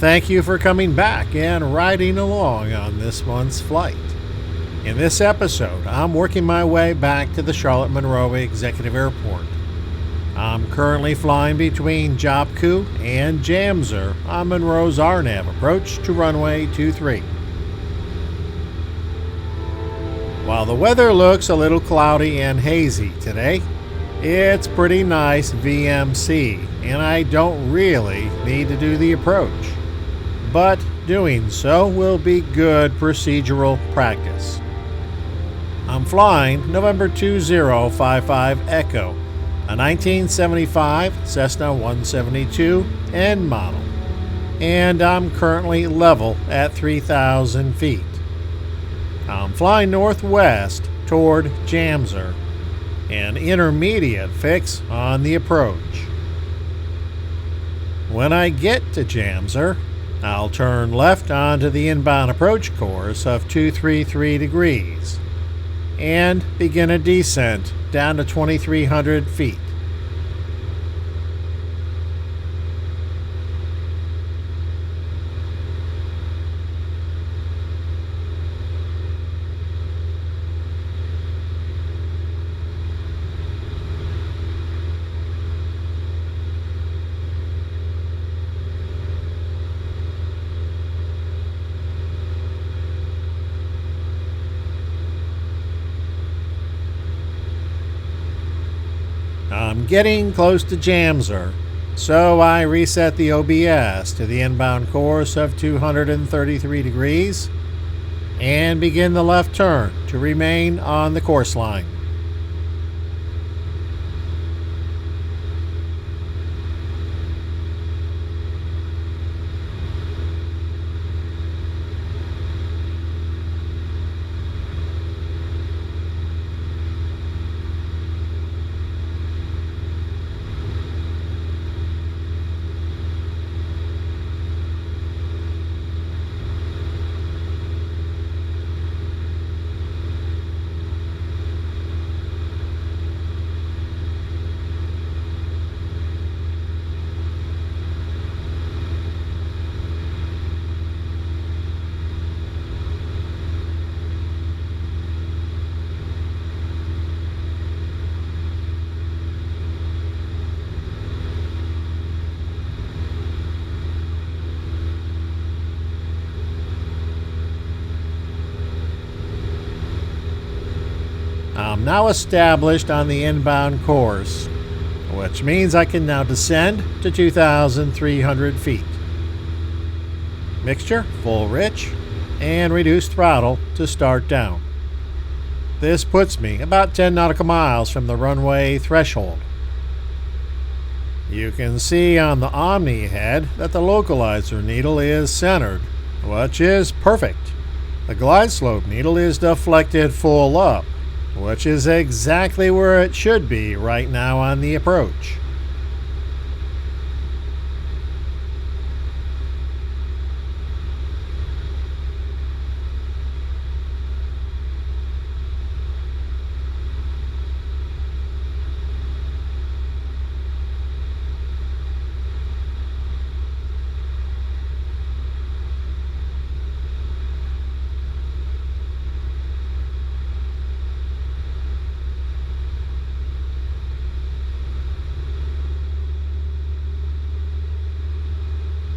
thank you for coming back and riding along on this month's flight. In this episode, I'm working my way back to the Charlotte Monroe Executive Airport. I'm currently flying between Jobku and Jamser on Monroe's RNAV approach to runway 23. While the weather looks a little cloudy and hazy today, it's pretty nice VMC, and I don't really need to do the approach. But doing so will be good procedural practice. I'm flying November 2055 Echo, a 1975 Cessna 172 N model, and I'm currently level at 3,000 feet. I'm flying northwest toward Jamser, an intermediate fix on the approach. When I get to Jamser, I'll turn left onto the inbound approach course of 233 degrees and begin a descent down to 2,300 feet. I'm getting close to Jamser, so I reset the OBS to the inbound course of 233 degrees and begin the left turn to remain on the course line. I'm now established on the inbound course, which means I can now descend to 2,300 feet. Mixture, full rich, and reduced throttle to start down. This puts me about 10 nautical miles from the runway threshold. You can see on the Omni head that the localizer needle is centered, which is perfect. The glide slope needle is deflected full up, which is exactly where it should be right now on the approach.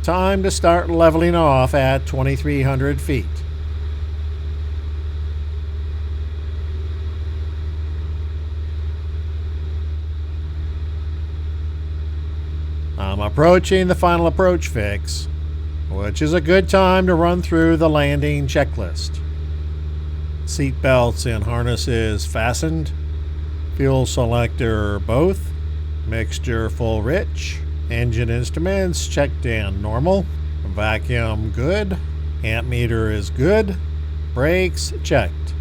Time to start leveling off at 2,300 feet. I'm approaching the final approach fix, which is a good time to run through the landing checklist. Seat belts and harnesses fastened, fuel selector both, mixture full rich, engine instruments checked and normal, vacuum good, amp meter is good, brakes checked.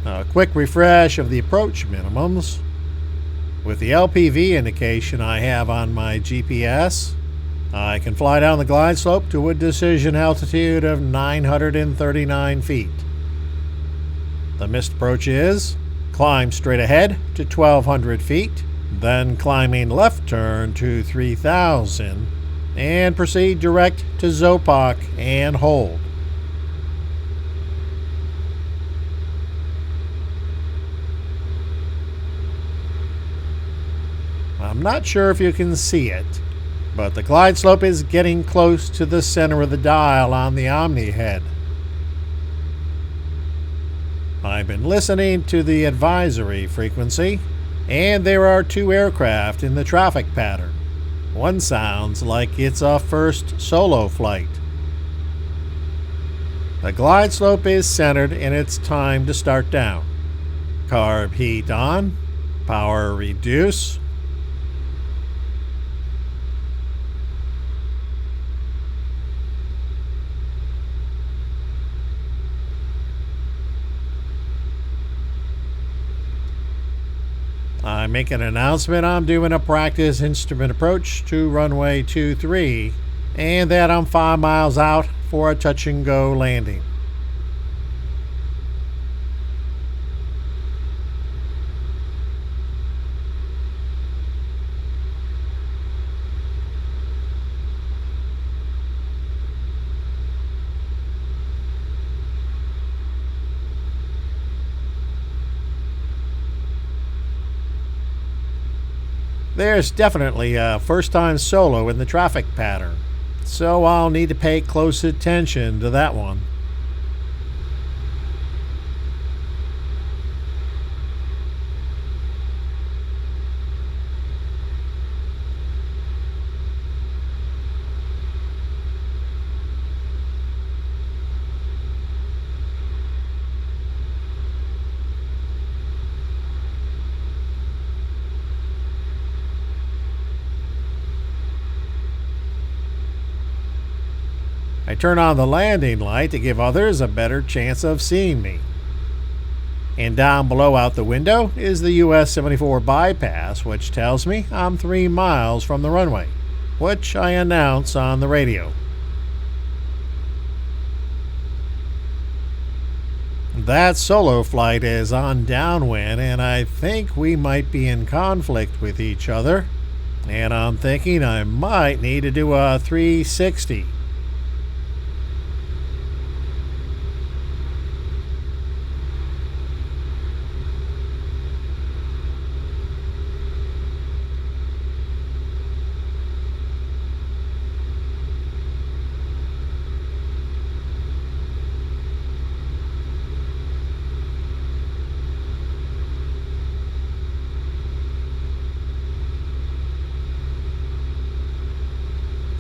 A quick refresh of the approach minimums. With the LPV indication I have on my GPS, I can fly down the glide slope to a decision altitude of 939 feet. The missed approach is climb straight ahead to 1,200 feet, then climbing left turn to 3,000, and proceed direct to Zopak and hold. I'm not sure if you can see it, but the glide slope is getting close to the center of the dial on the Omni head. I've been listening to the advisory frequency, and there are 2 aircraft in the traffic pattern. One sounds like it's a first solo flight. The glide slope is centered and it's time to start down. Carb heat on, power reduce. I make an announcement I'm doing a practice instrument approach to runway 23 and that I'm 5 miles out for a touch and go landing. There's definitely a first-time solo in the traffic pattern, so I'll need to pay close attention to that one. I turn on the landing light to give others a better chance of seeing me. And down below out the window is the US 74 bypass, which tells me I'm 3 miles from the runway, which I announce on the radio. That solo flight is on downwind, and I think we might be in conflict with each other, and I'm thinking I might need to do a 360.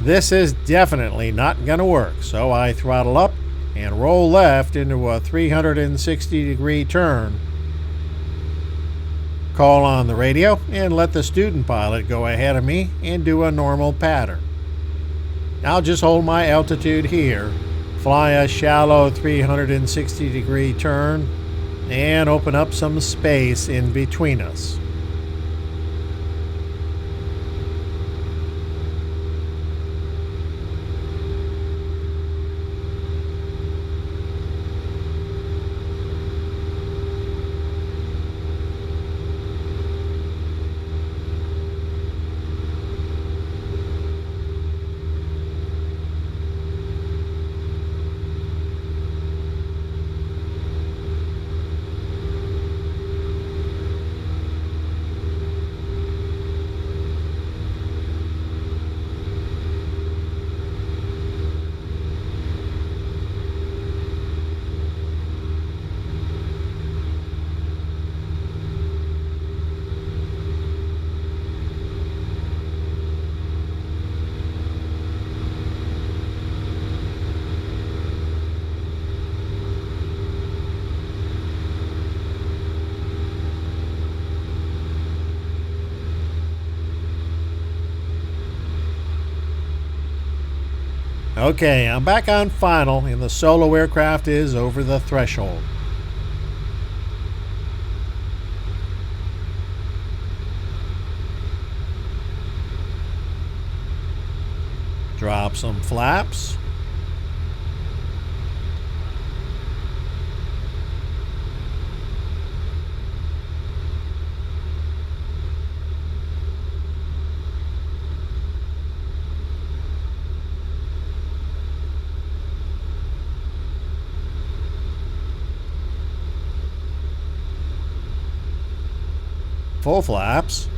This is definitely not going to work, so I throttle up and roll left into a 360-degree turn. Call on the radio and let the student pilot go ahead of me and do a normal pattern. I'll just hold my altitude here, fly a shallow 360-degree turn, and open up some space in between us. Okay, I'm back on final and the solo aircraft is over the threshold. Drop some flaps. Full flaps.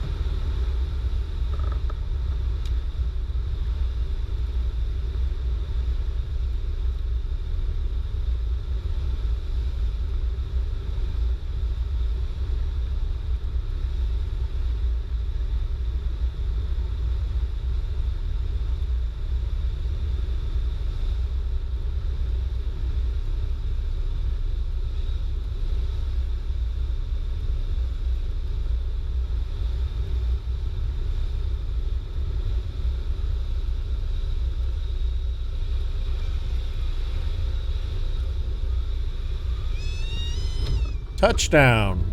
Touchdown.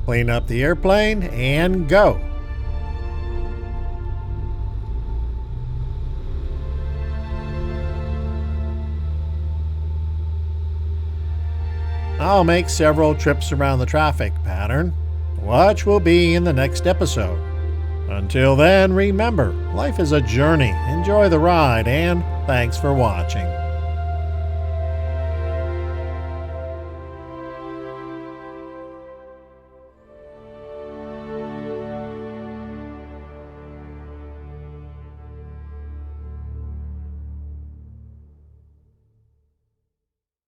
Clean up the airplane and go. I'll make several trips around the traffic pattern, which will be in the next episode. Until then, remember, life is a journey. Enjoy the ride, and thanks for watching.